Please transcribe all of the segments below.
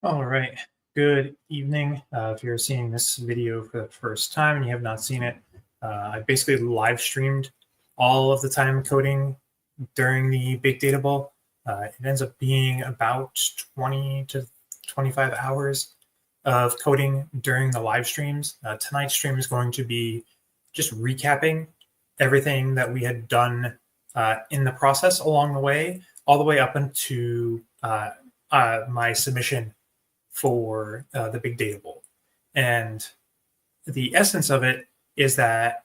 All right. Good evening. If you're seeing this video for the first time and you have not seen it, I basically live streamed all of the time coding during the Big Data Bowl. It ends up being about 20 to 25 hours of coding during the live streams. Tonight's stream is going to be just recapping everything that we had done in the process along the way, all the way up into my submission for the Big Data Bowl. And the essence of it is that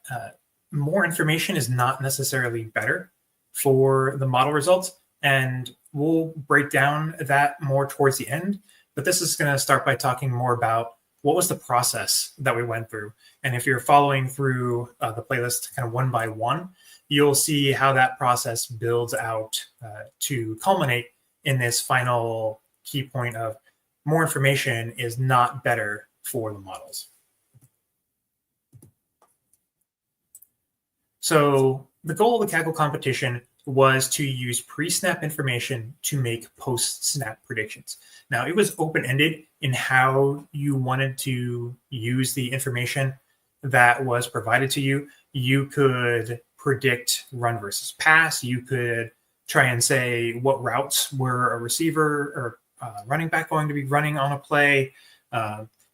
more information is not necessarily better for the model results. And we'll break down that more towards the end. But this is going to start by talking more about what was the process that we went through. And if you're following through the playlist kind of one by one, you'll see how that process builds out to culminate in this final key point of more information is not better for the models. So the goal of the Kaggle competition was to use pre-snap information to make post-snap predictions. Now, it was open-ended in how you wanted to use the information that was provided to you. You could predict run versus pass. You could try and say what routes were a receiver or running back going to be running on a play.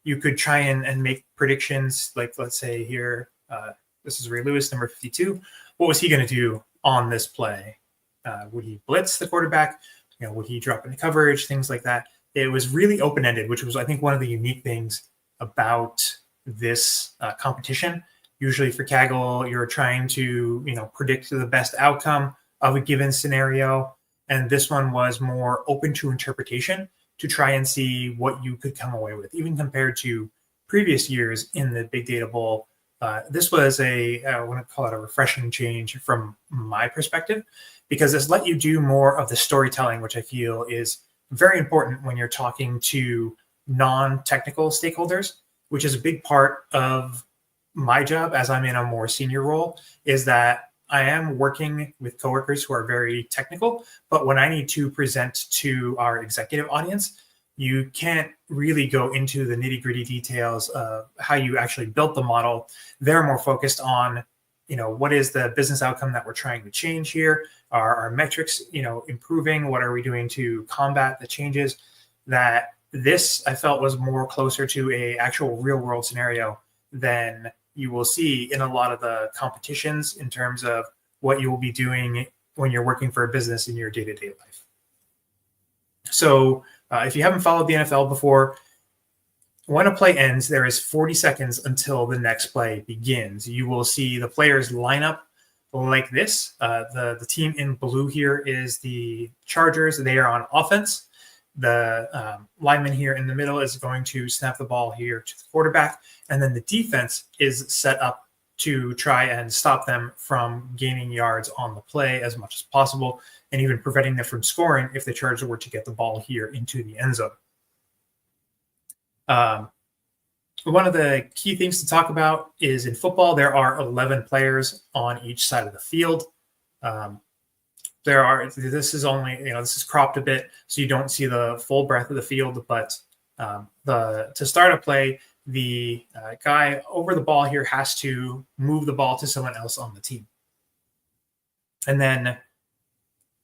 You could try and make predictions, like let's say here, this is Ray Lewis, number 52. What was he going to do on this play? Would he blitz the quarterback? Would he drop into coverage? Things like that. It was really open-ended, which was, I think, one of the unique things about this competition. Usually for Kaggle, you're trying to, predict the best outcome of a given scenario. And this one was more open to interpretation to try and see what you could come away with, even compared to previous years in the Big Data Bowl. This was I want to call it a refreshing change from my perspective, because this let you do more of the storytelling, which I feel is very important when you're talking to non-technical stakeholders, which is a big part of my job as I'm in a more senior role, is that I am working with coworkers who are very technical, but when I need to present to our executive audience, you can't really go into the nitty-gritty details of how you actually built the model. They're more focused on, what is the business outcome that we're trying to change here? Are our metrics, improving? What are we doing to combat the changes? That this, I felt, was more closer to a actual real-world scenario than you will see in a lot of the competitions in terms of what you will be doing when you're working for a business in your day-to-day life. So if you haven't followed the NFL before, when a play ends, there is 40 seconds until the next play begins. You will see the players line up like this. The team in blue here is the Chargers. They are on offense. The lineman here in the middle is going to snap the ball here to the quarterback. And then the defense is set up to try and stop them from gaining yards on the play as much as possible, and even preventing them from scoring if the Chargers were to get the ball here into the end zone. One of the key things to talk about is in football, there are 11 players on each side of the field. This is cropped a bit so you don't see the full breadth of the field, but to start a play, the guy over the ball here has to move the ball to someone else on the team. And then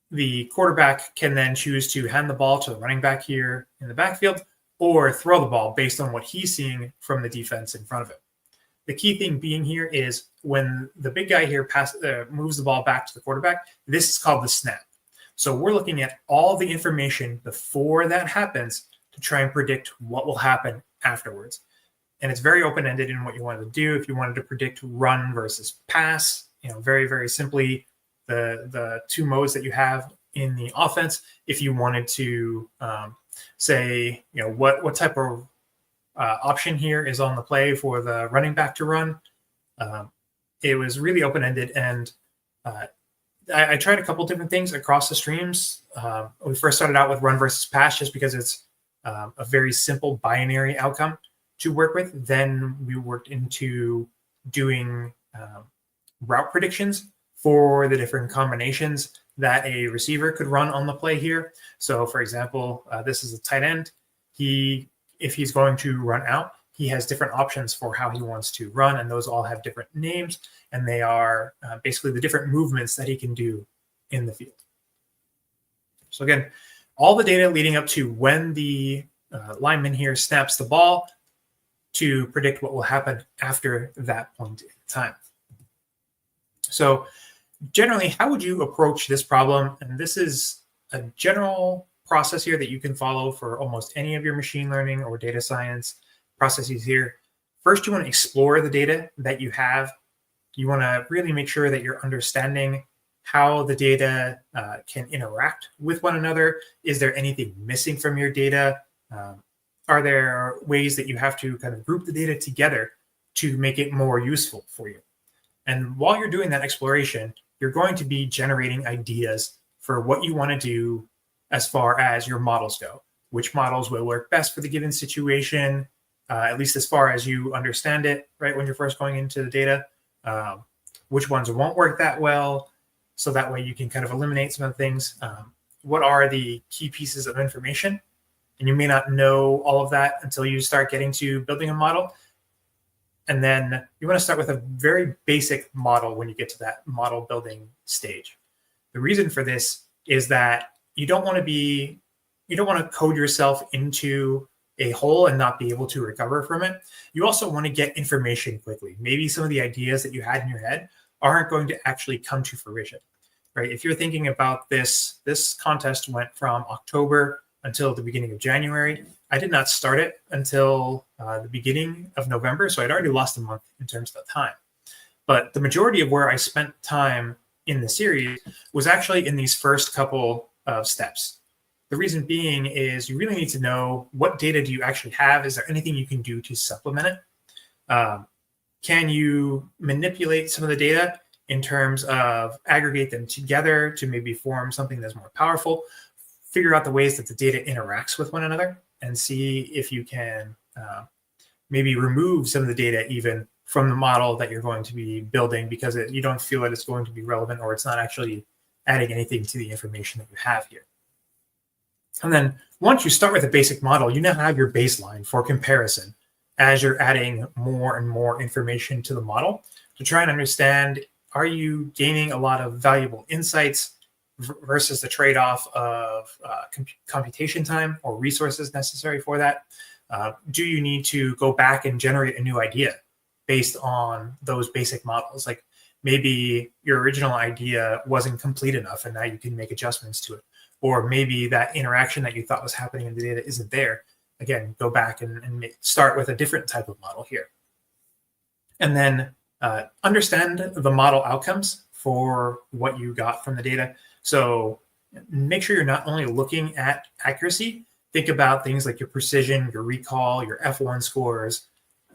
the quarterback can then choose to hand the ball to the running back here in the backfield or throw the ball based on what he's seeing from the defense in front of him. The key thing being here is when the big guy here moves the ball back to the quarterback, this is called the snap. So we're looking at all the information before that happens to try and predict what will happen afterwards. And it's very open-ended in what you wanted to do. If you wanted to predict run versus pass, very, very simply, the two modes that you have in the offense. If you wanted to say, what type of option here is on the play for the running back to run, it was really open-ended. And I tried a couple different things across the streams. We first started out with run versus pass just because it's a very simple binary outcome to work with. Then we worked into doing route predictions for the different combinations that a receiver could run on the play here. So for example, this is a tight end. if he's going to run out, he has different options for how he wants to run, and those all have different names, and they are basically the different movements that he can do in the field. So again, all the data leading up to when the lineman here snaps the ball to predict what will happen after that point in time. So generally, how would you approach this problem? And this is a general process here that you can follow for almost any of your machine learning or data science processes here. First, you want to explore the data that you have. You want to really make sure that you're understanding how the data can interact with one another. Is there anything missing from your data? Are there ways that you have to kind of group the data together to make it more useful for you? And while you're doing that exploration, you're going to be generating ideas for what you want to do as far as your models go. Which models will work best for the given situation, at least as far as you understand it, right, when you're first going into the data. Which ones won't work that well, so that way you can kind of eliminate some of the things. What are the key pieces of information? And you may not know all of that until you start getting to building a model. And then you want to start with a very basic model when you get to that model building stage. The reason for this is that you don't want to code yourself into a hole and not be able to recover from it. You also want to get information quickly. Maybe some of the ideas that you had in your head aren't going to actually come to fruition, right? If you're thinking about this contest went from October until the beginning of January. I did not start it until the beginning of November, so I'd already lost a month in terms of time. But the majority of where I spent time in the series was actually in these first couple of steps. The reason being is you really need to know what data do you actually have? Is there anything you can do to supplement it? Can you manipulate some of the data in terms of aggregate them together to maybe form something that's more powerful? Figure out the ways that the data interacts with one another and see if you can maybe remove some of the data even from the model that you're going to be building because you don't feel that it's going to be relevant or it's not actually adding anything to the information that you have here. And then once you start with a basic model, you now have your baseline for comparison as you're adding more and more information to the model to try and understand, are you gaining a lot of valuable insights versus the trade-off of computation time or resources necessary for that? Do you need to go back and generate a new idea based on those basic models? Like maybe your original idea wasn't complete enough and now you can make adjustments to it. Or maybe that interaction that you thought was happening in the data isn't there. Again, go back and start with a different type of model here. And then understand the model outcomes for what you got from the data. So make sure you're not only looking at accuracy, think about things like your precision, your recall, your F1 scores.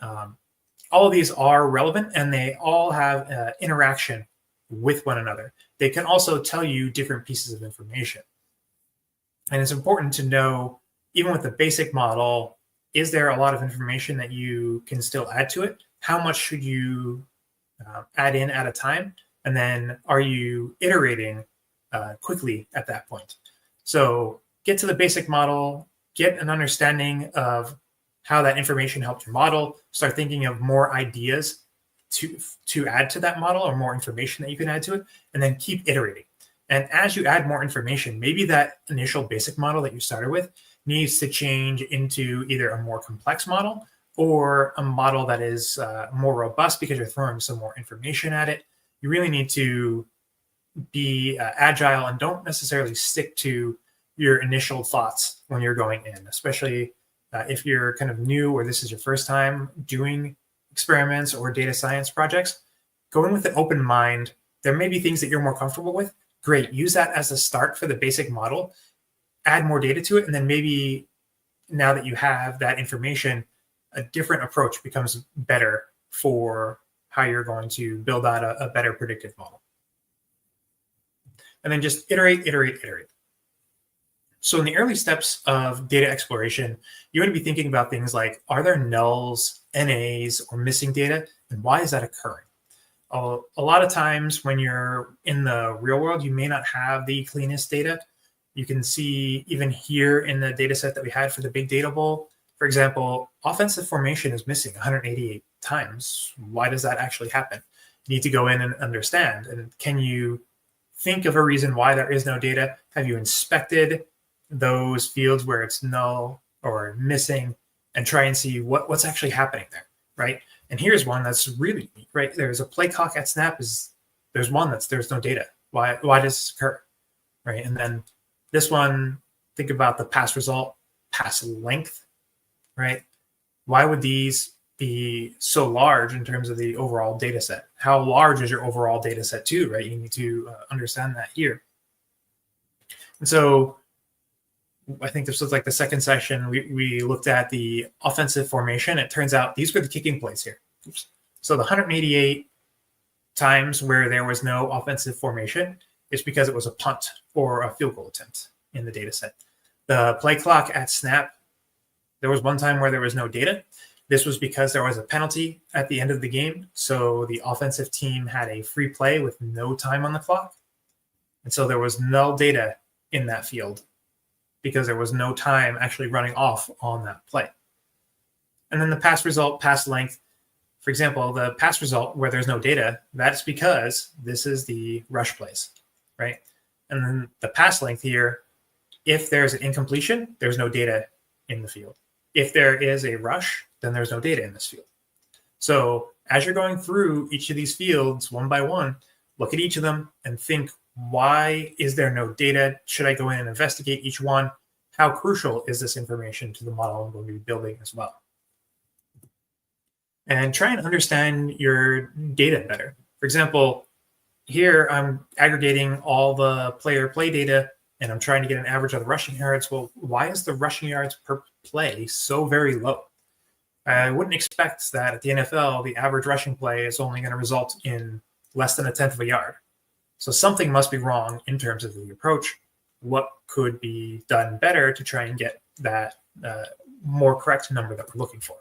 All of these are relevant and they all have interaction with one another. They can also tell you different pieces of information. And it's important to know, even with the basic model, is there a lot of information that you can still add to it? How much should you add in at a time? And then are you iterating quickly at that point? So get to the basic model, get an understanding of how that information helped your model, start thinking of more ideas to add to that model or more information that you can add to it, and then keep iterating. And as you add more information, maybe that initial basic model that you started with needs to change into either a more complex model or a model that is more robust because you're throwing some more information at it. You really need to be agile and don't necessarily stick to your initial thoughts when you're going in, especially if you're kind of new or this is your first time doing experiments or data science projects. Go in with an open mind. There may be things that you're more comfortable with. Great. Use that as a start for the basic model. Add more data to it. And then maybe now that you have that information, a different approach becomes better for how you're going to build out a better predictive model. And then just iterate, iterate, iterate. So in the early steps of data exploration, you want to be thinking about things like, are there nulls, NAs, or missing data? And why is that occurring? A lot of times when you're in the real world, you may not have the cleanest data. You can see even here in the data set that we had for the big data bowl, for example, offensive formation is missing 188 times. Why does that actually happen? You need to go in and understand. And can you think of a reason why there is no data? Have you inspected those fields where it's null or missing and try and see what's actually happening there, right? And here's one that's really neat, right? There's a play clock at snap there's one there's no data. Why does this occur, right? And then this one, think about the pass result, pass length, right? Why would these be so large in terms of the overall data set? How large is your overall data set too, right? You need to understand that here. And so I think this was like the second session. We looked at the offensive formation. It turns out these were the kicking plays here. Oops. So the 188 times where there was no offensive formation is because it was a punt or a field goal attempt in the data set. The play clock at snap, there was one time where there was no data. This was because there was a penalty at the end of the game. So the offensive team had a free play with no time on the clock. And so there was no data in that field because there was no time actually running off on that play. And then the pass result, pass length. For example, the pass result where there's no data, that's because this is the rush plays, right? And then the pass length here, if there's an incompletion, there's no data in the field. If there is a rush, then there's no data in this field. So as you're going through each of these fields one by one, look at each of them and think, why is there no data? Should I go in and investigate each one? How crucial is this information to the model I'm going to be building as well? And try and understand your data better. For example, here I'm aggregating all the player play data and I'm trying to get an average of the rushing yards. Well, why is the rushing yards per play so very low? I wouldn't expect that at the NFL, the average rushing play is only going to result in less than 1/10 of a yard. So something must be wrong in terms of the approach. What could be done better to try and get that more correct number that we're looking for?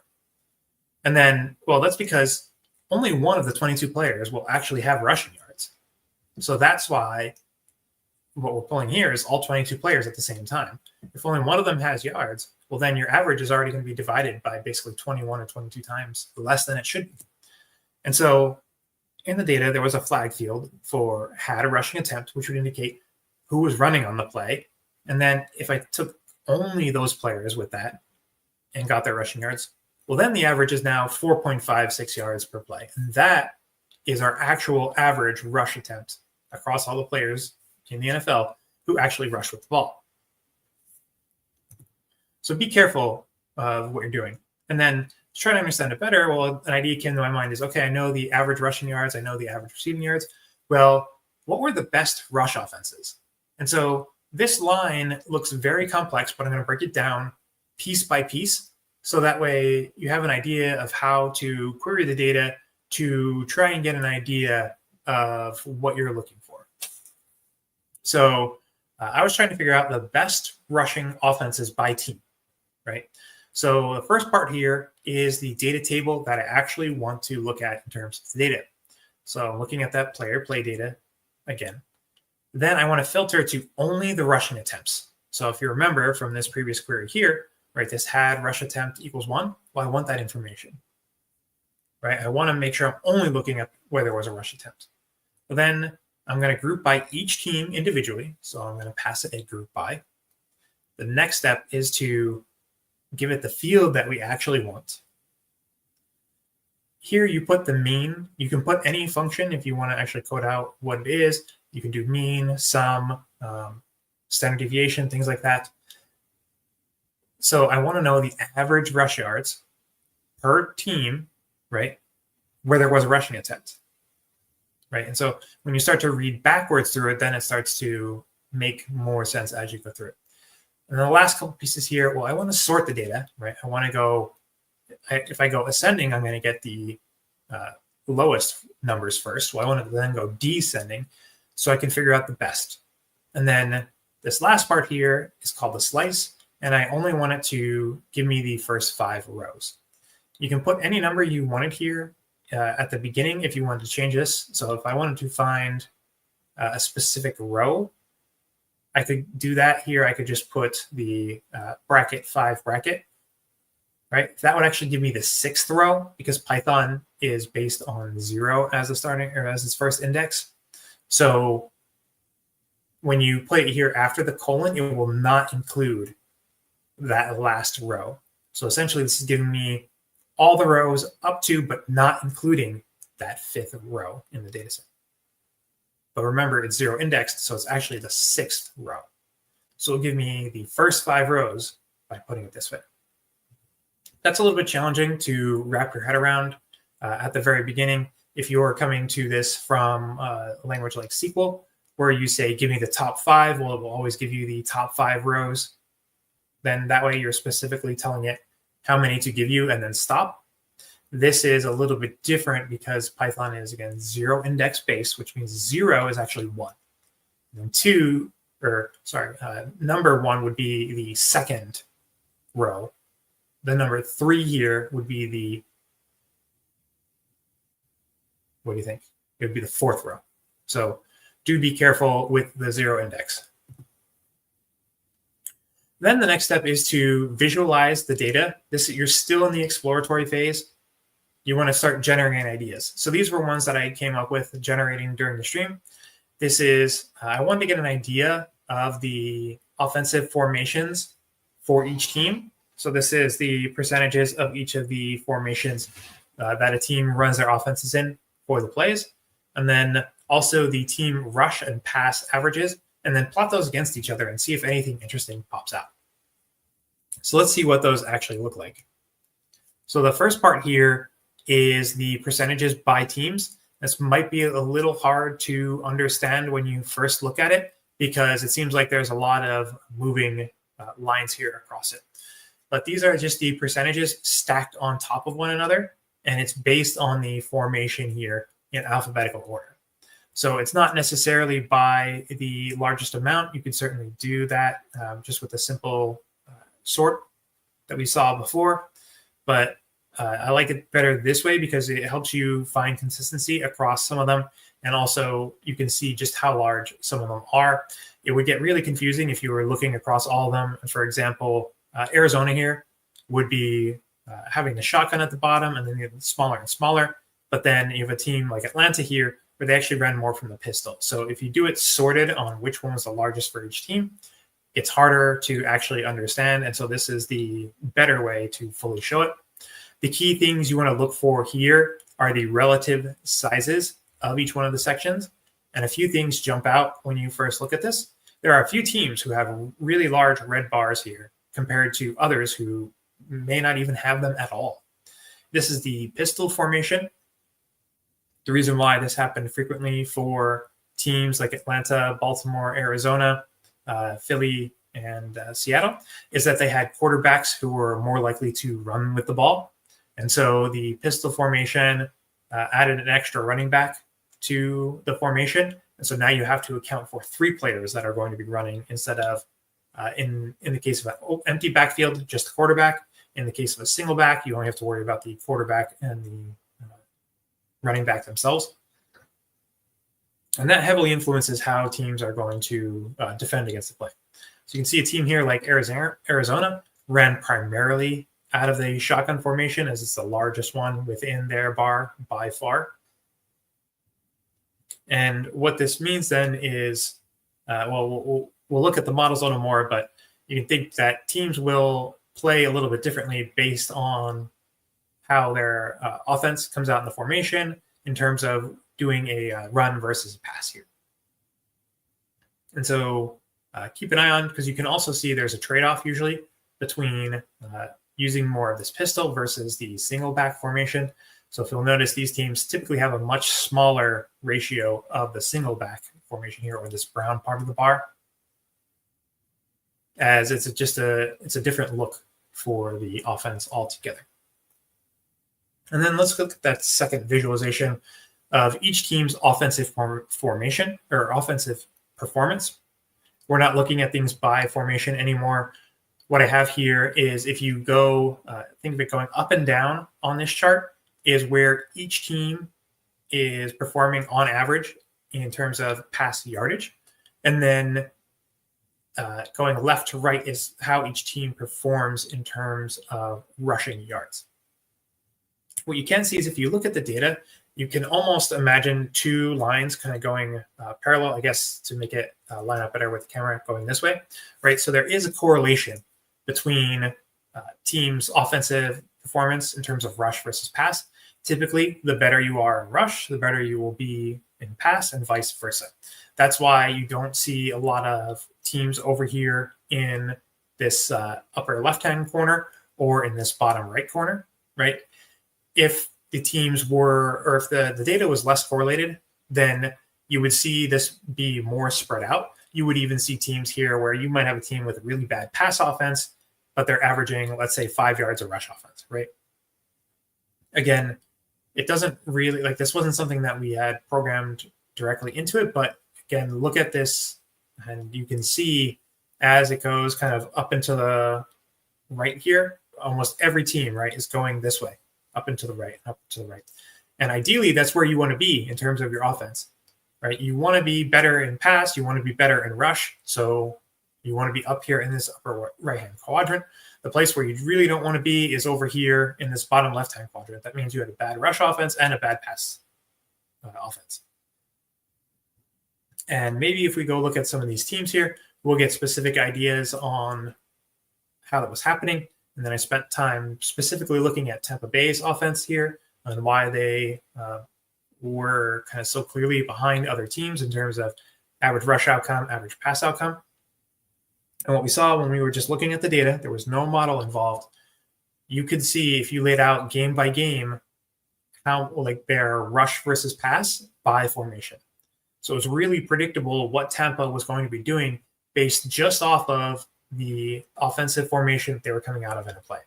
And then, well, that's because only one of the 22 players will actually have rushing yards. So that's why what we're pulling here is all 22 players at the same time. If only one of them has yards, well, then your average is already going to be divided by basically 21 or 22 times less than it should be. And so in the data, there was a flag field for had a rushing attempt, which would indicate who was running on the play. And then if I took only those players with that and got their rushing yards, well, then the average is now 4.56 yards per play. And that is our actual average rush attempt across all the players in the NFL who actually rush with the ball. So be careful of what you're doing. And then to try to understand it better, well, an idea came to my mind is, okay, I know the average rushing yards. I know the average receiving yards. Well, what were the best rush offenses? And so this line looks very complex, but I'm going to break it down piece by piece. So that way you have an idea of how to query the data to try and get an idea of what you're looking for. So I was trying to figure out the best rushing offenses by team, right? So the first part here is the data table that I actually want to look at in terms of the data. So I'm looking at that player play data again. Then I want to filter to only the rushing attempts. So if you remember from this previous query here, right, this had rush attempt equals 1. Well, I want that information, right? I want to make sure I'm only looking at where there was a rush attempt. But then I'm going to group by each team individually. So I'm going to pass it a group by. The next step is to give it the field that we actually want. Here you put the mean. You can put any function if you want to actually code out what it is. You can do mean, sum, standard deviation, things like that. So I want to know the average rush yards per team, right, where there was a rushing attempt, right? And so when you start to read backwards through it, then it starts to make more sense as you go through it. And the last couple pieces here, well, I want to sort the data, right? I want to go, if I go ascending, I'm going to get the lowest numbers first. Well, I want to then go descending so I can figure out the best. And then this last part here is called the slice. And I only want it to give me the first 5 rows. You can put any number you wanted here at the beginning if you wanted to change this. So if I wanted to find a specific row, I could do that here. I could just put the bracket 5 bracket, right? That would actually give me the 6th row because Python is based on 0 as the starting or as its first index. So when you play it here after the colon, it will not include that last row. So essentially, this is giving me all the rows up to, but not including that 5th row in the dataset. But remember, it's 0 indexed, so it's actually the 6th row. So it'll give me the first 5 rows by putting it this way. That's a little bit challenging to wrap your head around at the very beginning. If you're coming to this from a language like SQL, where you say, give me the top 5, well, it will always give you the top 5 rows. Then that way you're specifically telling it how many to give you and then stop. This is a little bit different because Python is, again, 0 index based, which means 0 is actually 1. And number 1 would be the 2nd row. The number 3 here would be the, what do you think? It would be the 4th row. So do be careful with the 0 index. Then the next step is to visualize the data. You're still in the exploratory phase. You want to start generating ideas. So these were ones that I came up with generating during the stream. This is, I wanted to get an idea of the offensive formations for each team. So this is the percentages of each of the formations that a team runs their offenses in for the plays. And then also the team rush and pass averages, and then plot those against each other and see if anything interesting pops out. So let's see what those actually look like. So the first part here is the percentages by teams. This might be a little hard to understand when you first look at it because it seems like there's a lot of moving lines here across it. But these are just the percentages stacked on top of one another, and it's based on the formation here in alphabetical order. So it's not necessarily by the largest amount. You could certainly do that just with a simple sort that we saw before. But I like it better this way because it helps you find consistency across some of them. And also you can see just how large some of them are. It would get really confusing if you were looking across all of them. For example, Arizona here would be having the shotgun at the bottom and then you get smaller and smaller. But then you have a team like Atlanta here where they actually ran more from the pistol. So if you do it sorted on which one was the largest for each team, it's harder to actually understand. And so this is the better way to fully show it. The key things you want to look for here are the relative sizes of each one of the sections. And a few things jump out when you first look at this. There are a few teams who have really large red bars here compared to others who may not even have them at all. This is the pistol formation. The reason why this happened frequently for teams like Atlanta, Baltimore, Arizona, Philly, and Seattle is that they had quarterbacks who were more likely to run with the ball. And so the pistol formation added an extra running back to the formation. And so now you have to account for 3 players that are going to be running instead of, in the case of an empty backfield, just the quarterback. In the case of a single back, you only have to worry about the quarterback and the running back themselves. And that heavily influences how teams are going to defend against the play. So you can see a team here like Arizona ran primarily out of the shotgun formation as it's the largest one within their bar by far. And what this means then is, we'll look at the models a little more, but you can think that teams will play a little bit differently based on how their offense comes out in the formation in terms of doing a run versus a pass here. And so keep an eye on, because you can also see there's a trade-off usually between using more of this pistol versus the single back formation. So if you'll notice, these teams typically have a much smaller ratio of the single back formation here, or this brown part of the bar, as it's a different look for the offense altogether. And then let's look at that second visualization of each team's offensive formation or offensive performance. We're not looking at things by formation anymore. What I have here is, if you go, think of it going up and down on this chart, is where each team is performing on average in terms of pass yardage. And then going left to right is how each team performs in terms of rushing yards. What you can see is if you look at the data, you can almost imagine two lines kind of going parallel, I guess, to make it line up better with the camera going this way, right? So there is a correlation between teams' offensive performance in terms of rush versus pass. Typically, the better you are in rush, the better you will be in pass, and vice versa. That's why you don't see a lot of teams over here in this upper left-hand corner or in this bottom right corner, right? If the teams were, or if the data was less correlated, then you would see this be more spread out. You would even see teams here where you might have a team with a really bad pass offense, but they're averaging, let's say, 5 yards of rush offense, right? Again, it doesn't really, like, this wasn't something that we had programmed directly into it, but again, look at this, and you can see as it goes kind of up into the right here, almost every team, right, is going this way, up and to the right, up to the right. And ideally, that's where you want to be in terms of your offense, right? You want to be better in pass, you want to be better in rush, so you want to be up here in this upper right-hand quadrant. The place where you really don't want to be is over here in this bottom left-hand quadrant. That means you had a bad rush offense and a bad pass offense. And maybe if we go look at some of these teams here, we'll get specific ideas on how that was happening. And then I spent time specifically looking at Tampa Bay's offense here and why they were kind of so clearly behind other teams in terms of average rush outcome, average pass outcome. And what we saw when we were just looking at the data, there was no model involved. You could see if you laid out game by game how like their rush versus pass by formation. So it was really predictable what Tampa was going to be doing based just off of the offensive formation that they were coming out of in a play.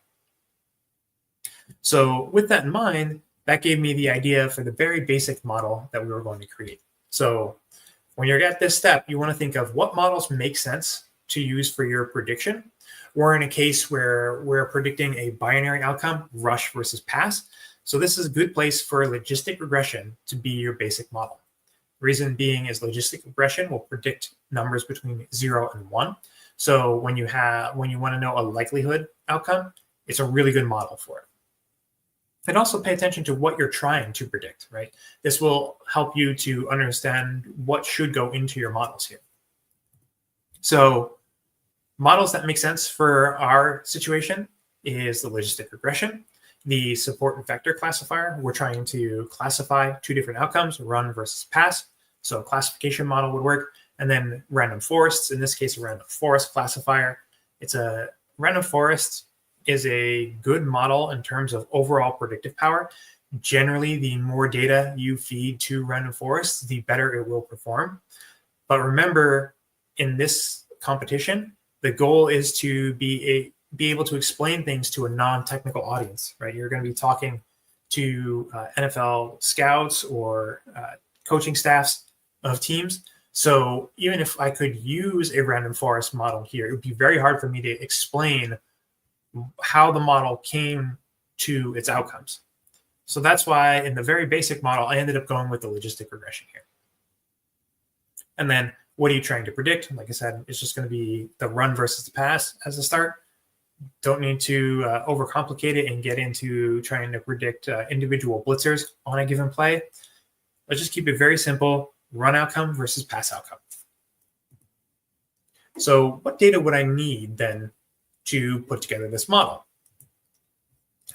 So with that in mind, that gave me the idea for the very basic model that we were going to create. So when you're at this step, you want to think of what models make sense to use for your prediction. We're in a case where we're predicting a binary outcome, rush versus pass. So this is a good place for logistic regression to be your basic model. Reason being is logistic regression will predict numbers between 0 and 1. So when you want to know a likelihood outcome, it's a really good model for it. And also pay attention to what you're trying to predict, right? This will help you to understand what should go into your models here. So models that make sense for our situation is the logistic regression, the support and vector classifier. We're trying to classify two different outcomes, run versus pass. So a classification model would work. And then random forests, in this case, a random forest classifier. It's a random forest is a good model in terms of overall predictive power. Generally, the more data you feed to random forests, the better it will perform. But remember, in this competition, the goal is to be able to explain things to a non-technical audience, right? You're going to be talking to NFL scouts or coaching staffs of teams. So even if I could use a random forest model here, it would be very hard for me to explain how the model came to its outcomes. So that's why in the very basic model, I ended up going with the logistic regression here. And then what are you trying to predict? Like I said, it's just going to be the run versus the pass as a start. Don't need to overcomplicate it and get into trying to predict individual blitzers on a given play. Let's just keep it very simple. Run outcome versus pass outcome. So what data would I need then to put together this model?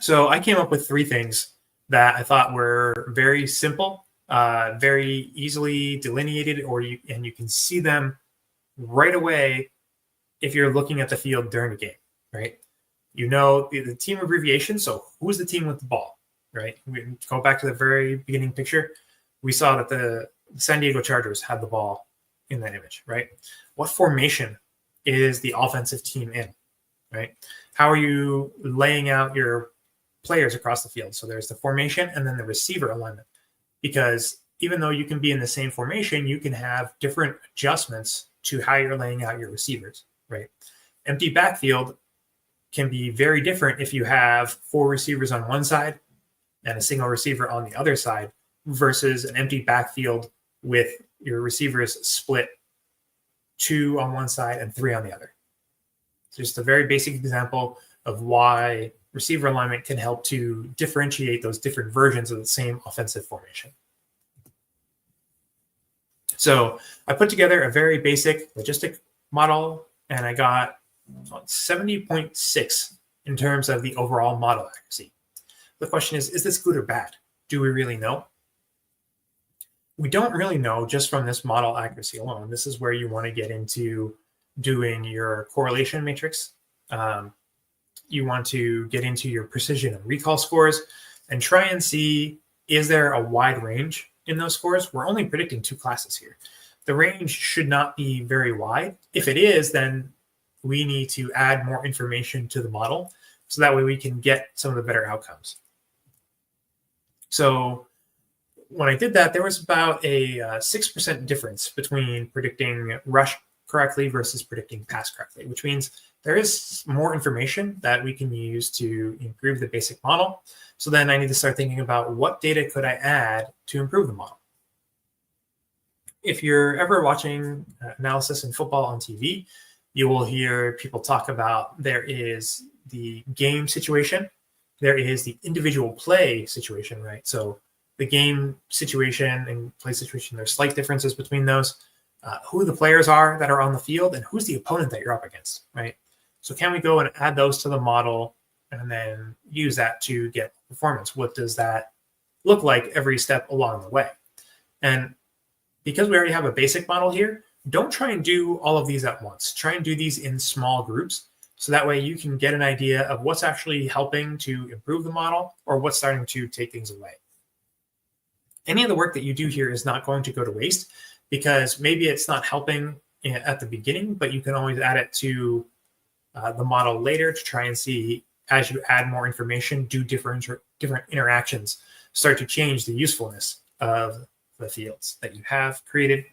So I came up with three things that I thought were very simple, very easily delineated, and you can see them right away if you're looking at the field during the game, right? You know the team abbreviation, so who's the team with the ball, right? We go back to the very beginning picture. We saw that the San Diego Chargers had the ball in that image, right? What formation is the offensive team in, right? How are you laying out your players across the field? So there's the formation and then the receiver alignment. Because even though you can be in the same formation, you can have different adjustments to how you're laying out your receivers, right? Empty backfield can be very different if you have 4 receivers on one side and a single receiver on the other side versus an empty backfield with your receivers split 2 on one side and 3 on the other. It's just a very basic example of why receiver alignment can help to differentiate those different versions of the same offensive formation. So I put together a very basic logistic model, and I got 70.6 in terms of the overall model accuracy. The question is this good or bad? Do we really know? We don't really know just from this model accuracy alone. This is where you want to get into doing your correlation matrix. You want to get into your precision and recall scores and try and see, is there a wide range in those scores? We're only predicting 2 classes here. The range should not be very wide. If it is, then we need to add more information to the model so that way we can get some of the better outcomes. So when I did that, there was about a 6% difference between predicting rush correctly versus predicting pass correctly, which means there is more information that we can use to improve the basic model. So then I need to start thinking about what data could I add to improve the model. If you're ever watching analysis in football on TV, you will hear people talk about there is the game situation, there is the individual play situation, right? So the game situation and play situation, there's slight differences between those. Who the players are that are on the field and who's the opponent that you're up against, right? So can we go and add those to the model and then use that to get performance? What does that look like every step along the way? And because we already have a basic model here, don't try and do all of these at once. Try and do these in small groups so that way you can get an idea of what's actually helping to improve the model or what's starting to take things away. Any of the work that you do here is not going to go to waste because maybe it's not helping at the beginning, but you can always add it to the model later to try and see, as you add more information, do different interactions start to change the usefulness of the fields that you have created.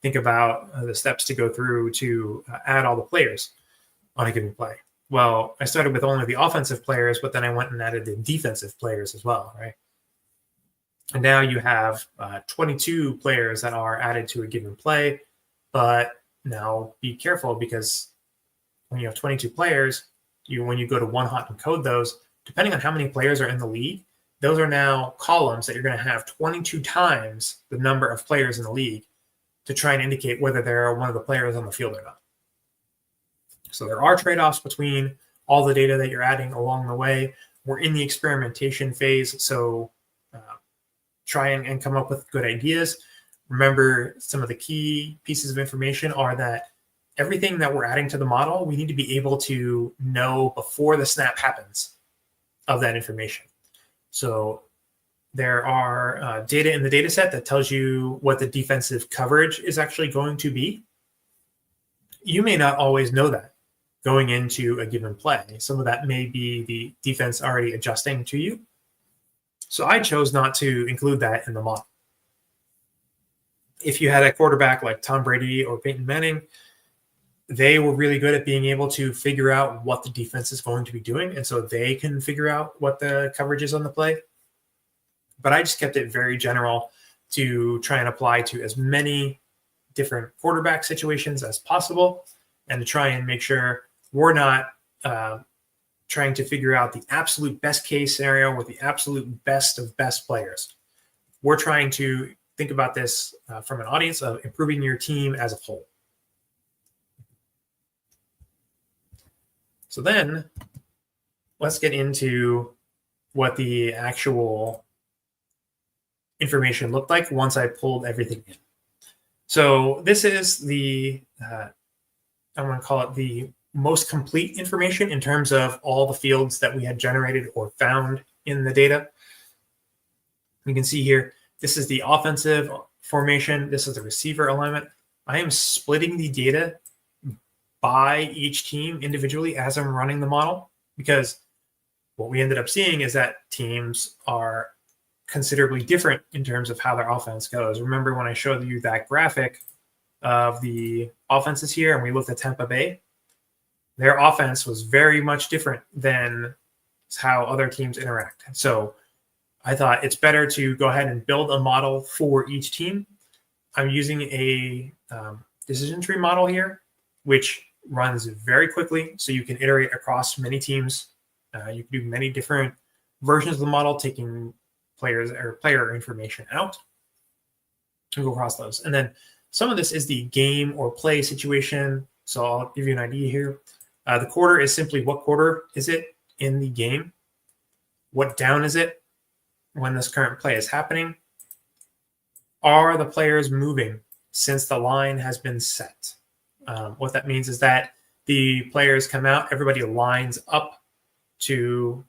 Think about the steps to go through to add all the players on a given play. Well, I started with only the offensive players, but then I went and added the defensive players as well, right? And now you have 22 players that are added to a given play, but now be careful because when you have 22 players, when you go to one hot encode those, depending on how many players are in the league, those are now columns that you're going to have 22 times the number of players in the league to try and indicate whether they're one of the players on the field or not. So there are trade-offs between all the data that you're adding along the way. We're in the experimentation phase, so try and come up with good ideas. Remember, some of the key pieces of information are that everything that we're adding to the model, we need to be able to know before the snap happens of that information. So there are data in the data set that tells you what the defensive coverage is actually going to be. You may not always know that going into a given play. Some of that may be the defense already adjusting to you. So I chose not to include that in the model. If you had a quarterback like Tom Brady or Peyton Manning, they were really good at being able to figure out what the defense is going to be doing. And so they can figure out what the coverage is on the play. But I just kept it very general to try and apply to as many different quarterback situations as possible and to try and make sure we're not trying to figure out the absolute best case scenario with the absolute best of best players. We're trying to think about this from an audience of improving your team as a whole. So then let's get into what the actual information looked like once I pulled everything in. So this is the, I'm going to call it the most complete information in terms of all the fields that we had generated or found in the data. You can see here, this is the offensive formation. This is the receiver alignment. I am splitting the data by each team individually as I'm running the model, because what we ended up seeing is that teams are considerably different in terms of how their offense goes. Remember when I showed you that graphic of the offenses here and we looked at Tampa Bay? Their offense was very much different than how other teams interact. So I thought it's better to go ahead and build a model for each team. I'm using a decision tree model here, which runs very quickly. So you can iterate across many teams. You can do many different versions of the model, taking players or player information out and go across those. And then some of this is the game or play situation. So I'll give you an idea here. The quarter is simply what quarter is it in the game? What down is it when this current play is happening? Are the players moving since the line has been set? What that means is that the players come out, everybody lines up to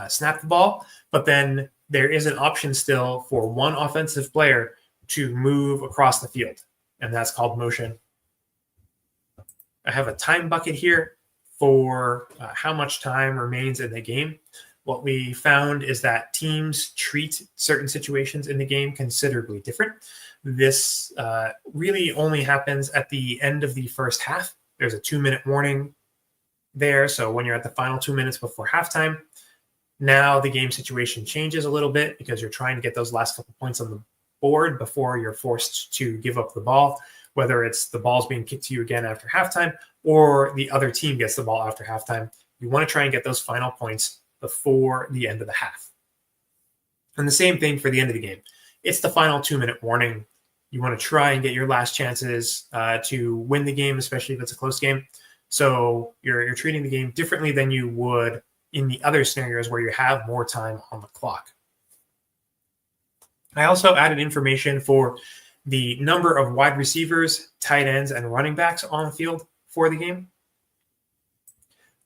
snap the ball, but then there is an option still for one offensive player to move across the field, and that's called motion. I have a time bucket here for how much time remains in the game. What we found is that teams treat certain situations in the game considerably different. This really only happens at the end of the first half. There's a 2-minute warning there. So when you're at the final 2 minutes before halftime, now the game situation changes a little bit because you're trying to get those last couple points on the board before you're forced to give up the ball, whether it's the ball's being kicked to you again after halftime or the other team gets the ball after halftime. You want to try and get those final points before the end of the half. And the same thing for the end of the game. It's the final 2-minute warning. You want to try and get your last chances to win the game, especially if it's a close game. So you're treating the game differently than you would in the other scenarios where you have more time on the clock. I also added information for the number of wide receivers, tight ends, and running backs on the field for the game.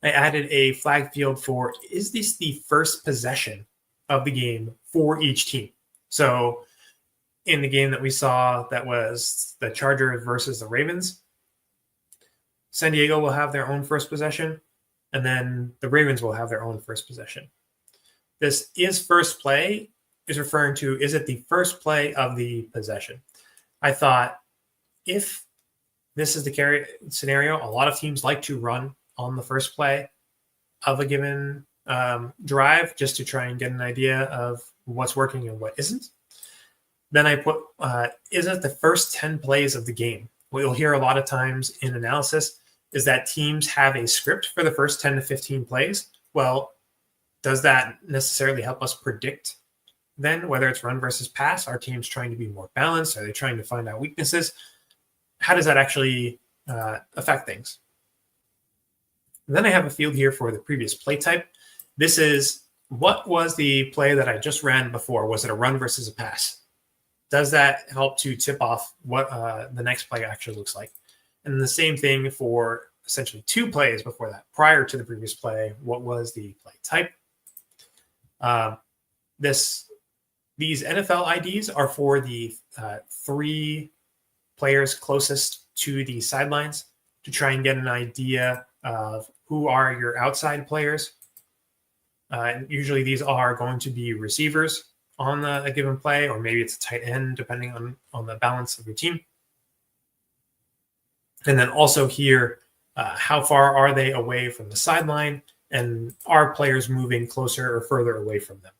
I added a flag field for, is this the first possession of the game for each team? So in the game that we saw, that was the Chargers versus the Ravens, San Diego will have their own first possession, and then the Ravens will have their own first possession. This is first play is referring to, is it the first play of the possession? I thought if this is the carry scenario, a lot of teams like to run on the first play of a given drive just to try and get an idea of what's working and what isn't. Then I put, isn't the first 10 plays of the game? What you'll hear a lot of times in analysis is that teams have a script for the first 10 to 15 plays. Well, does that necessarily help us predict then whether it's run versus pass? Are teams trying to be more balanced? Are they trying to find out weaknesses? How does that actually affect things? And then I have a field here for the previous play type. This is, what was the play that I just ran before? Was it a run versus a pass? Does that help to tip off what the next play actually looks like? And the same thing for essentially 2 plays before that. Prior to the previous play, what was the play type? These NFL IDs are for the 3 players closest to the sidelines to try and get an idea of who are your outside players. And usually these are going to be receivers on a given play, or maybe it's a tight end, depending on the balance of your team. And then also here, how far are they away from the sideline, and are players moving closer or further away from them?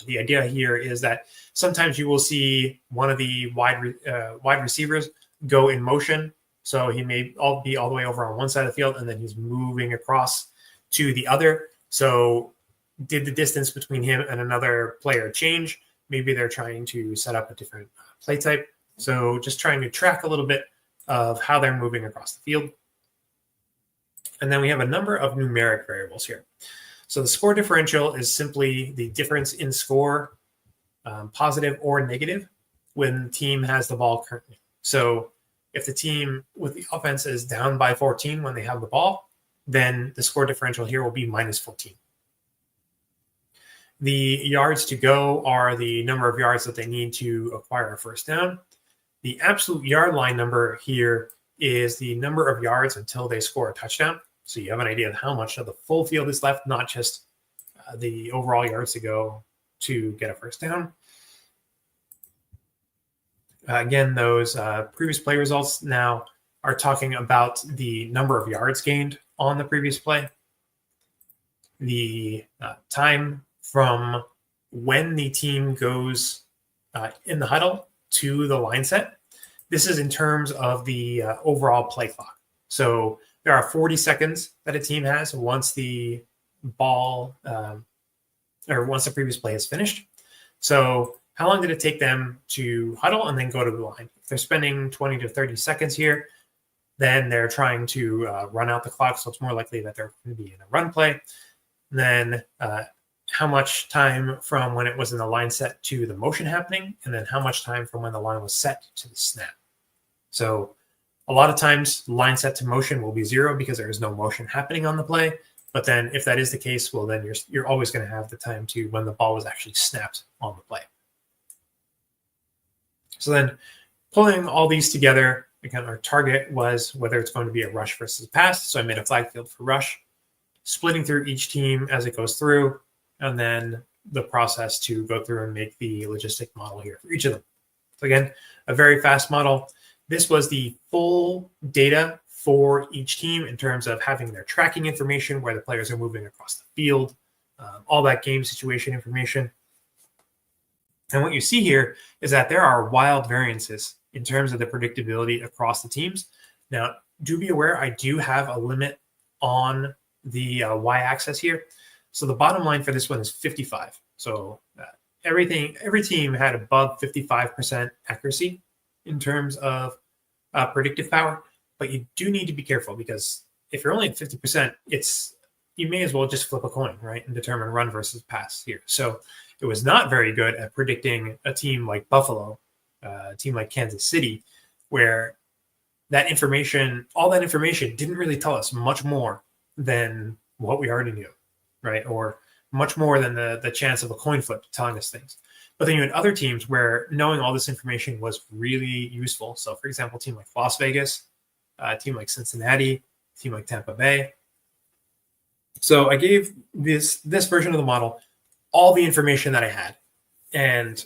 The idea here is that sometimes you will see one of the wide receivers go in motion. So he may be all the way over on one side of the field, and then he's moving across to the other. So did the distance between him and another player change? Maybe they're trying to set up a different play type. So just trying to track a little bit of how they're moving across the field. And then we have a number of numeric variables here. So the score differential is simply the difference in score, positive or negative, when the team has the ball currently. So if the team with the offense is down by 14 when they have the ball, then the score differential here will be minus 14. The yards to go are the number of yards that they need to acquire a first down. The absolute yard line number here is the number of yards until they score a touchdown. So you have an idea of how much of the full field is left, not just the overall yards to go to get a first down. Again, those previous play results now are talking about the number of yards gained on the previous play. The time from when the team goes in the huddle to the line set. this is in terms of the overall play clock. So there are 40 seconds that a team has once the ball or once the previous play is finished. So how long did it take them to huddle and then go to the line? If they're spending 20 to 30 seconds here, then they're trying to run out the clock. So it's more likely that they're going to be in a run play. And then how much time from when it was in the line set to the motion happening, and then how much time from when the line was set to the snap. So a lot of times line set to motion will be 0 because there is no motion happening on the play. But then if that is the case, well, then you're always going to have the time to when the ball was actually snapped on the play. So then pulling all these together, again, our target was whether it's going to be a rush versus a pass. So I made a flag field for rush, splitting through each team as it goes through, and then the process to go through and make the logistic model here for each of them. So again, a very fast model. This was the full data for each team in terms of having their tracking information, where the players are moving across the field, all that game situation information. And what you see here is that there are wild variances in terms of the predictability across the teams. Now, do be aware, I do have a limit on the y-axis here. So the bottom line for this one is 55. So every team had above 55% accuracy in terms of predictive power. But you do need to be careful, because if you're only at 50%, you may as well just flip a coin, right, and determine run versus pass here. So it was not very good at predicting a team like Buffalo, a team like Kansas City, where all that information didn't really tell us much more than what we already knew, right? Or much more than the chance of a coin flip telling us things. But then you had other teams where knowing all this information was really useful. So for example, a team like Las Vegas, a team like Cincinnati, a team like Tampa Bay. So I gave this version of the model all the information that I had. And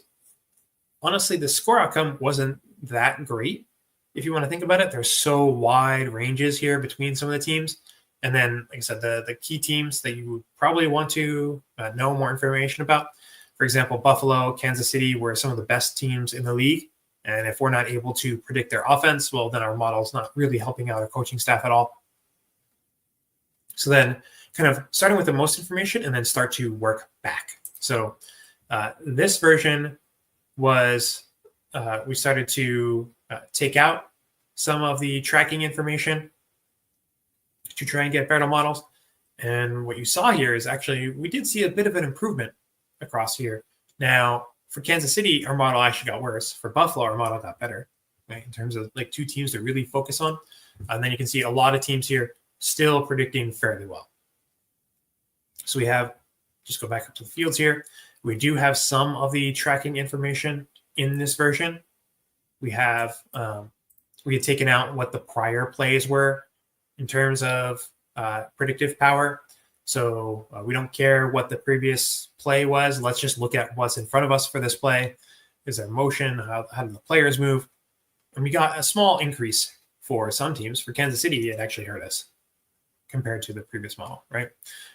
honestly, the score outcome wasn't that great. If you want to think about it, there's so wide ranges here between some of the teams. And then, like I said, the key teams that you would probably want to know more information about. For example, Buffalo, Kansas City were some of the best teams in the league. And if we're not able to predict their offense, well, then our model's not really helping out our coaching staff at all. So then kind of starting with the most information and then start to work back. So this version was, we started to take out some of the tracking information to try and get better models. And what you saw here is actually, we did see a bit of an improvement across here. Now, for Kansas City, our model actually got worse. For Buffalo, our model got better, right? In terms of like two teams to really focus on. And then you can see a lot of teams here still predicting fairly well. So we have, just go back up to the fields here. We do have some of the tracking information in this version. We have, we had taken out what the prior plays were in terms of predictive power. So we don't care what the previous play was. Let's just look at what's in front of us for this play. Is there motion? How do the players move? And we got a small increase for some teams. For Kansas City, it actually hurt us compared to the previous model, right?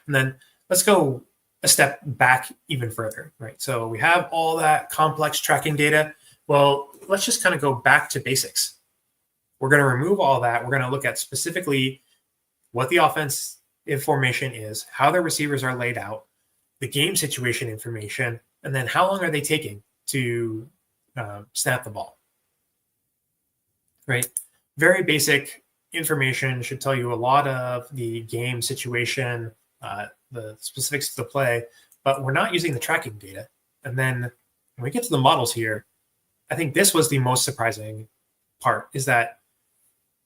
And then let's go a step back even further, right? So we have all that complex tracking data. Well, let's just kind of go back to basics. We're going to remove all that. We're going to look at specifically what the offense information is, how their receivers are laid out, the game situation information, and then how long are they taking to snap the ball, right? Very basic information, should tell you a lot of the game situation, the specifics of the play, but we're not using the tracking data. And then when we get to the models here, I think this was the most surprising part, is that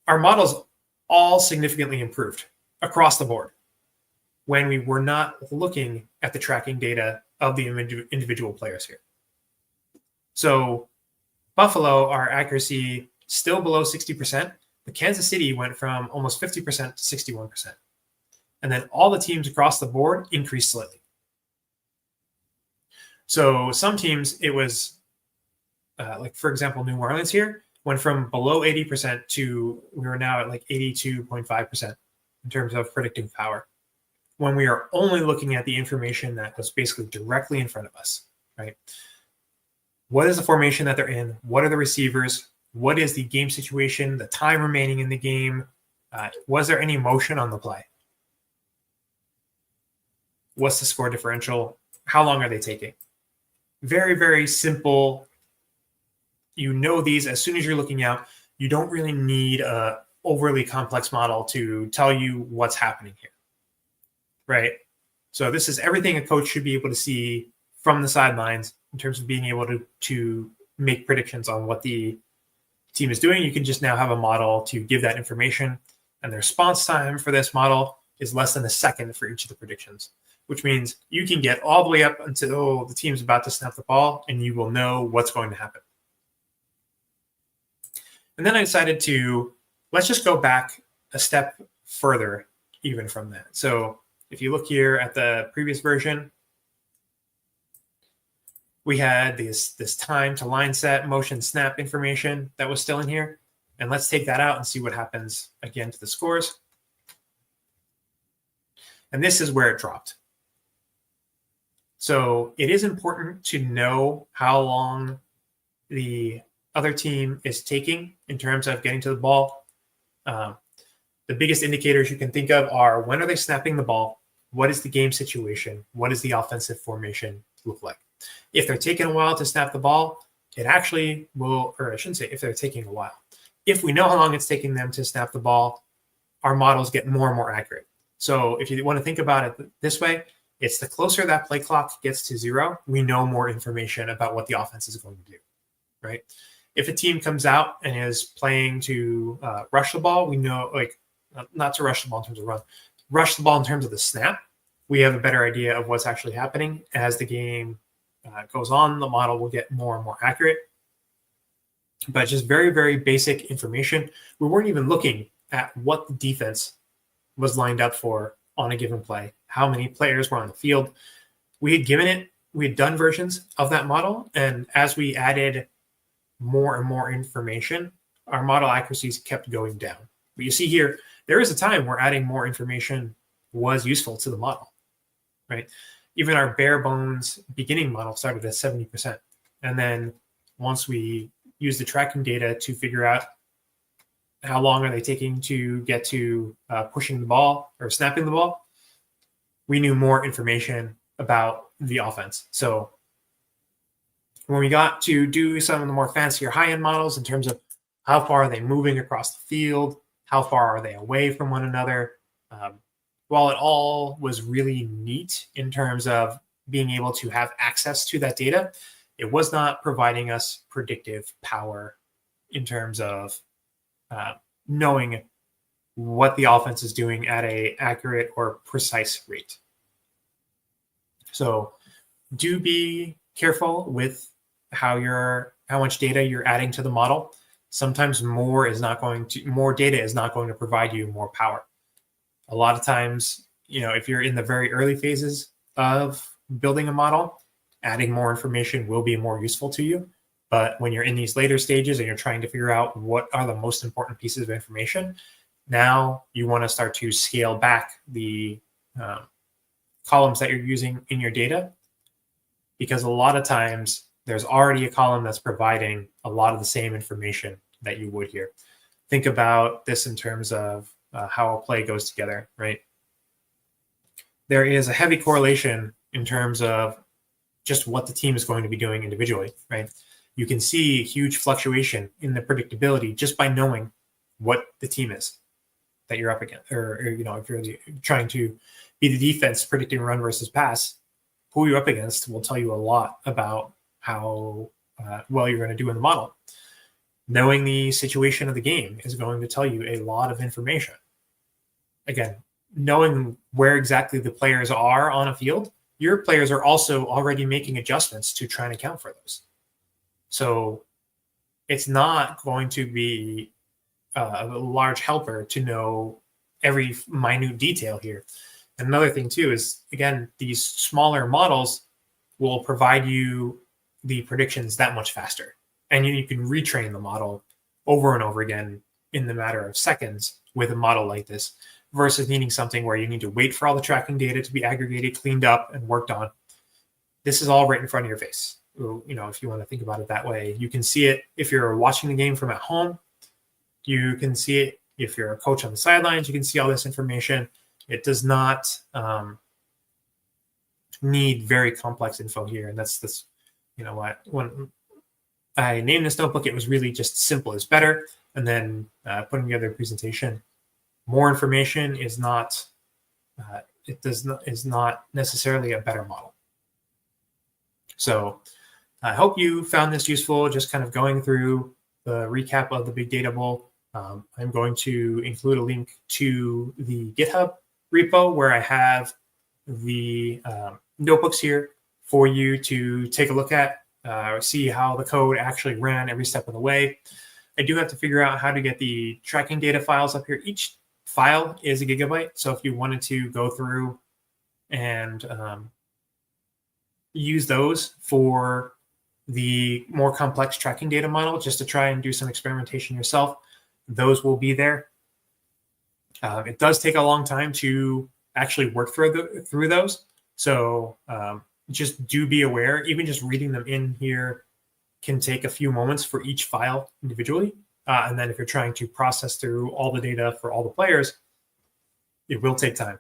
our models all significantly improved across the board when we were not looking at the tracking data of the individual players here. So Buffalo, our accuracy still below 60%, but Kansas City went from almost 50% to 61%. And then all the teams across the board increased slightly. So some teams, it was like, for example, New Orleans here went from below 80% to we were now at like 82.5% in terms of predicting power, when we are only looking at the information that was basically directly in front of us, right? What is the formation that they're in? What are the receivers? what is the game situation, the time remaining in the game, was there any motion on the play? What's the score differential? How long are they taking? Very, very simple. You know these as soon as you're looking out. You don't really need a overly complex model to tell you what's happening here, right? So this is everything a coach should be able to see from the sidelines in terms of being able to make predictions on what the team is doing. You can just now have a model to give that information, and the response time for this model is less than a second for each of the predictions, which means you can get all the way up until the team's about to snap the ball, and you will know what's going to happen. And then I decided let's just go back a step further even from that. So if you look here at the previous version, we had this time to line set, motion, snap information that was still in here. And let's take that out and see what happens again to the scores. And this is where it dropped. So it is important to know how long the other team is taking in terms of getting to the ball. The biggest indicators you can think of are, when are they snapping the ball? What is the game situation? What does the offensive formation look like? If they're taking a while to snap the ball, it actually will, or I shouldn't say if they're taking a while. If we know how long it's taking them to snap the ball, our models get more and more accurate. So if you want to think about it this way, it's the closer that play clock gets to 0, we know more information about what the offense is going to do, right? If a team comes out and is playing to rush the ball, we know, like, not to rush the ball in terms of run, rush the ball in terms of the snap. We have a better idea of what's actually happening. As the game goes on, the model will get more and more accurate. But just very, very basic information. We weren't even looking at what the defense was lined up for on a given play, how many players were on the field. We had done versions of that model, and as we added more and more information, our model accuracies kept going down. But you see here, there is a time where adding more information was useful to the model, right? Even our bare bones beginning model started at 70%. And then once we use the tracking data to figure out how long are they taking to get to pushing the ball or snapping the ball, we knew more information about the offense. So when we got to do some of the more fancier high-end models in terms of how far are they moving across the field, how far are they away from one another, while it all was really neat in terms of being able to have access to that data, it was not providing us predictive power in terms of knowing what the offense is doing at an accurate or precise rate. So do be careful with how much data you're adding to the model. Sometimes more data is not going to provide you more power. A lot of times, if you're in the very early phases of building a model, adding more information will be more useful to you. But when you're in these later stages and you're trying to figure out what are the most important pieces of information, now you want to start to scale back the columns that you're using in your data, because a lot of times there's already a column that's providing a lot of the same information that you would here. Think about this in terms of how a play goes together, right? There is a heavy correlation in terms of just what the team is going to be doing individually, right? You can see huge fluctuation in the predictability just by knowing what the team is that you're up against, or if you're trying to be the defense predicting run versus pass, who you're up against will tell you a lot about how well you're going to do in the model. Knowing the situation of the game is going to tell you a lot of information. Again, knowing where exactly the players are on a field, your players are also already making adjustments to try and account for those. So it's not going to be a large helper to know every minute detail here. And another thing too is, again, these smaller models will provide you the predictions that much faster. And you can retrain the model over and over again in the matter of seconds with a model like this, versus needing something where you need to wait for all the tracking data to be aggregated, cleaned up, and worked on. This is all right in front of your face. if you want to think about it that way, you can see it if you're watching the game from at home. You can see it if you're a coach on the sidelines. You can see all this information. It does not need very complex info here. And that's this, when I named this notebook, it was really just simple is better. And then putting together a presentation, more information is not, is not necessarily a better model. So I hope you found this useful, just kind of going through the recap of the Big Data Bowl. I'm going to include a link to the GitHub repo where I have the notebooks here for you to take a look at, see how the code actually ran every step of the way. I do have to figure out how to get the tracking data files up here. Each file is a gigabyte. So if you wanted to go through and use those for the more complex tracking data model, just to try and do some experimentation yourself, those will be there. It does take a long time to actually work through those. So just do be aware, even just reading them in here can take a few moments for each file individually. And then if you're trying to process through all the data for all the players, it will take time.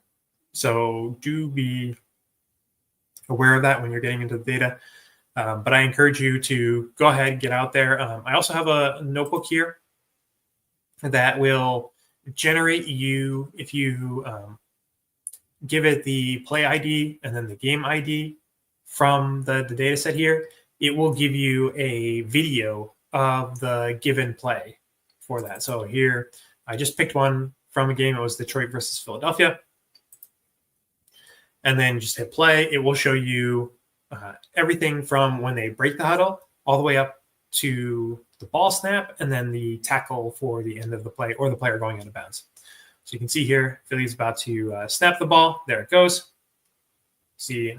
So do be aware of that when you're getting into the data. But I encourage you to go ahead, get out there. I also have a notebook here that will generate you, if you give it the play ID and then the game ID from the data set here, it will give you a video of the given play for that. So here, I just picked one from a game. It was Detroit versus Philadelphia. And then just hit play. It will show you everything from when they break the huddle all the way up to the ball snap and then the tackle for the end of the play or the player going out of bounds. So you can see here, Philly's about to snap the ball. There it goes. See,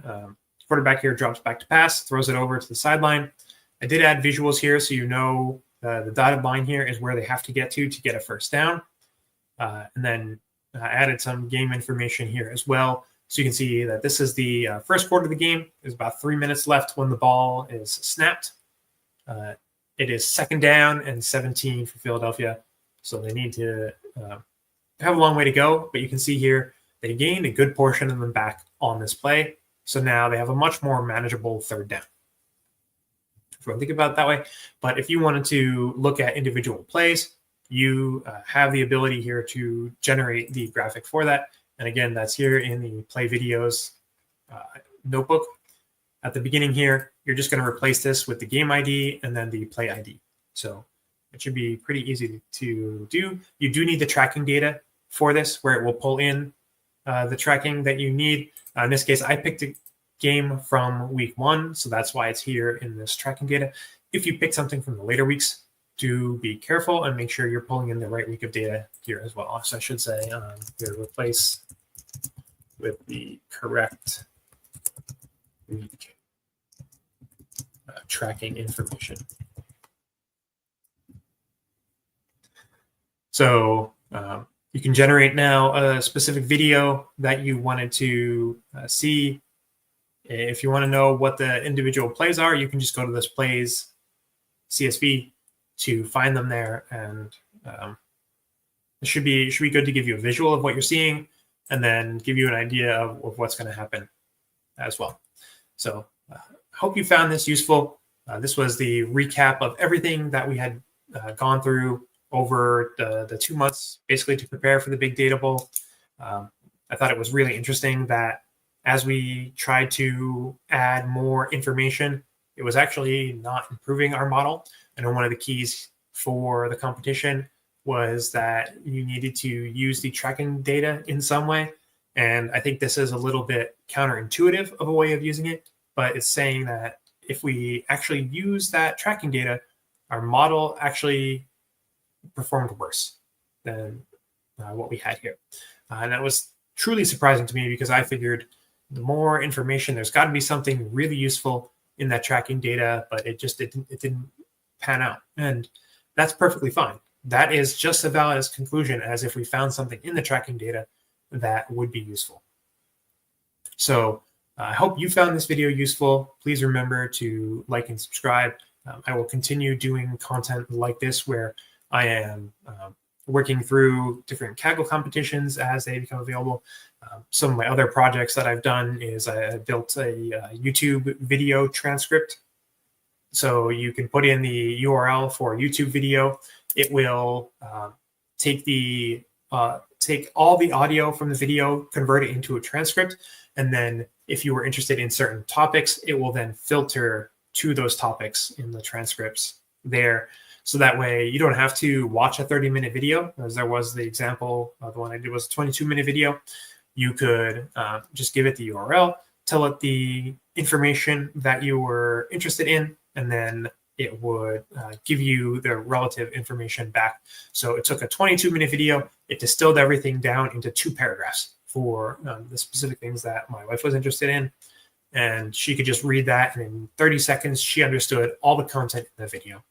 quarterback here drops back to pass, throws it over to the sideline. I did add visuals here so you know the dotted line here is where they have to get get a first down. And then I added some game information here as well. So you can see that this is the first quarter of the game. There's about 3 minutes left when the ball is snapped. It is 2nd down and 17 for Philadelphia. So they need to have a long way to go. But you can see here they gained a good portion of them back on this play. So now they have a much more manageable 3rd down. If you want to think about it that way. But if you wanted to look at individual plays, you have the ability here to generate the graphic for that. And again, that's here in the Play Videos notebook. At the beginning here, you're just going to replace this with the game ID and then the play ID. So it should be pretty easy to do. You do need the tracking data for this, where it will pull in the tracking that you need. In this case, I picked a game from week 1, so that's why it's here in this tracking data. If you pick something from the later weeks, do be careful and make sure you're pulling in the right week of data here as well. So I should say here, replace with the correct week tracking information. So you can generate now a specific video that you wanted to see. If you want to know what the individual plays are, you can just go to this plays CSV to find them there, and it should be good to give you a visual of what you're seeing and then give you an idea of what's going to happen as well. So I hope you found this useful. This was the recap of everything that we had gone through over the 2 months, basically to prepare for the Big Data Bowl. I thought it was really interesting that as we tried to add more information, it was actually not improving our model. I know one of the keys for the competition was that you needed to use the tracking data in some way. And I think this is a little bit counterintuitive of a way of using it, but it's saying that if we actually use that tracking data, our model actually performed worse than what we had here. And that was truly surprising to me because I figured the more information, there's got to be something really useful in that tracking data, but it didn't pan out. And that's perfectly fine. That is just as valid as conclusion as if we found something in the tracking data that would be useful. So I hope you found this video useful. Please remember to like and subscribe. I will continue doing content like this where I am working through different Kaggle competitions as they become available. Some of my other projects that I've done is I built a YouTube video transcript. So you can put in the URL for a YouTube video. It will take all the audio from the video, convert it into a transcript, and then if you were interested in certain topics, it will then filter to those topics in the transcripts there. So that way you don't have to watch a 30-minute video, as there was the example, the one I did was a 22-minute video. You could just give it the URL, tell it the information that you were interested in, and then it would give you the relative information back. So it took a 22-minute video, it distilled everything down into 2 paragraphs for the specific things that my wife was interested in. And she could just read that, and in 30 seconds, she understood all the content in the video.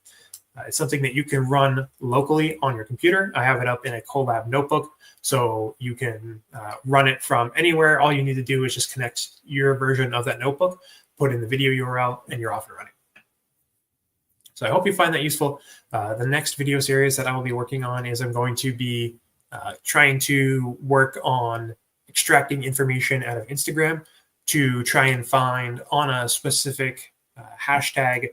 It's something that you can run locally on your computer. I have it up in a Colab notebook, so you can run it from anywhere. All you need to do is just connect your version of that notebook, put in the video URL, and you're off and running. So I hope you find that useful. The next video series that I will be working on is I'm going to be trying to work on extracting information out of Instagram to try and find on a specific hashtag,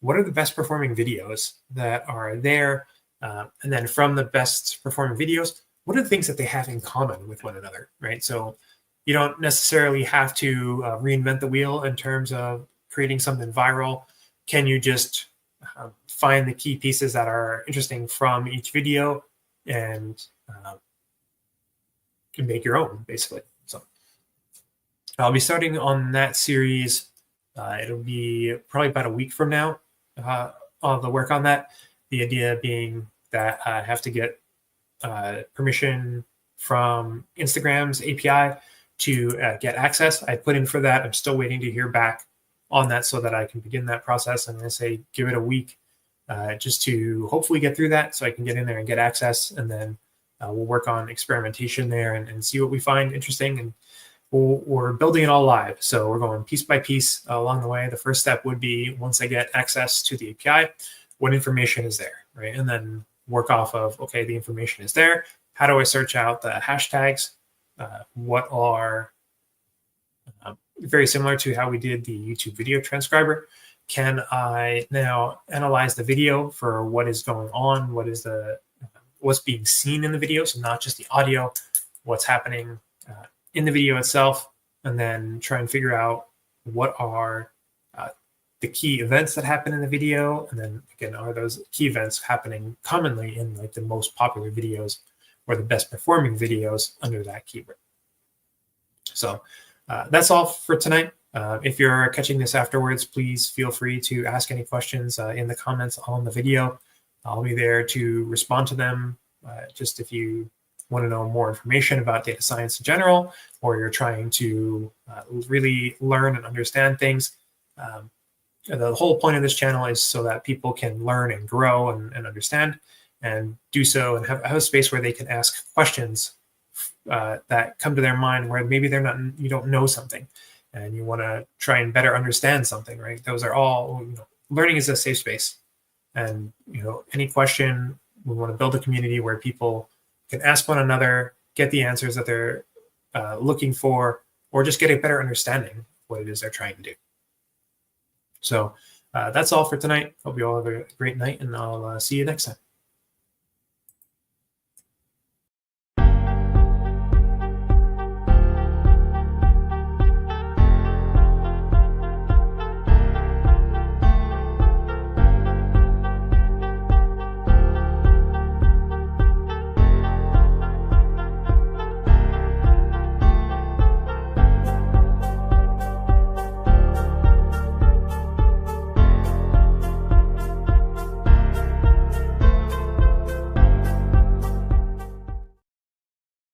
what are the best performing videos that are there? And then from the best performing videos, what are the things that they have in common with one another, right? So you don't necessarily have to reinvent the wheel in terms of creating something viral. Can you just find the key pieces that are interesting from each video and make your own, basically. So I'll be starting on that series. It'll be probably about a week from now. All the work on that. The idea being that I have to get permission from Instagram's API to get access. I put in for that. I'm still waiting to hear back on that so that I can begin that process. I'm going to say give it a week just to hopefully get through that so I can get in there and get access. And then we'll work on experimentation there and see what we find interesting. And we're building it all live. So we're going piece by piece along the way. The first step would be once I get access to the API, what information is there, right? And then work off of, okay, the information is there. How do I search out the hashtags? What are very similar to how we did the YouTube video transcriber. Can I now analyze the video for what is going on? What is what's being seen in the video? So not just the audio, what's happening in the video itself, and then try and figure out what are the key events that happen in the video. And then again, are those key events happening commonly in like the most popular videos or the best performing videos under that keyword? So that's all for tonight. If you're catching this afterwards, please feel free to ask any questions in the comments on the video. I'll be there to respond to them. Just if you want to know more information about data science in general, or you're trying to really learn and understand things. The whole point of this channel is so that people can learn and grow and understand and do so and have a space where they can ask questions that come to their mind where maybe you don't know something and you want to try and better understand something, right? Those are all, learning is a safe space. And, any question, we want to build a community where people can ask one another, get the answers that they're looking for, or just get a better understanding of what it is they're trying to do. So that's all for tonight. Hope you all have a great night, and I'll see you next time.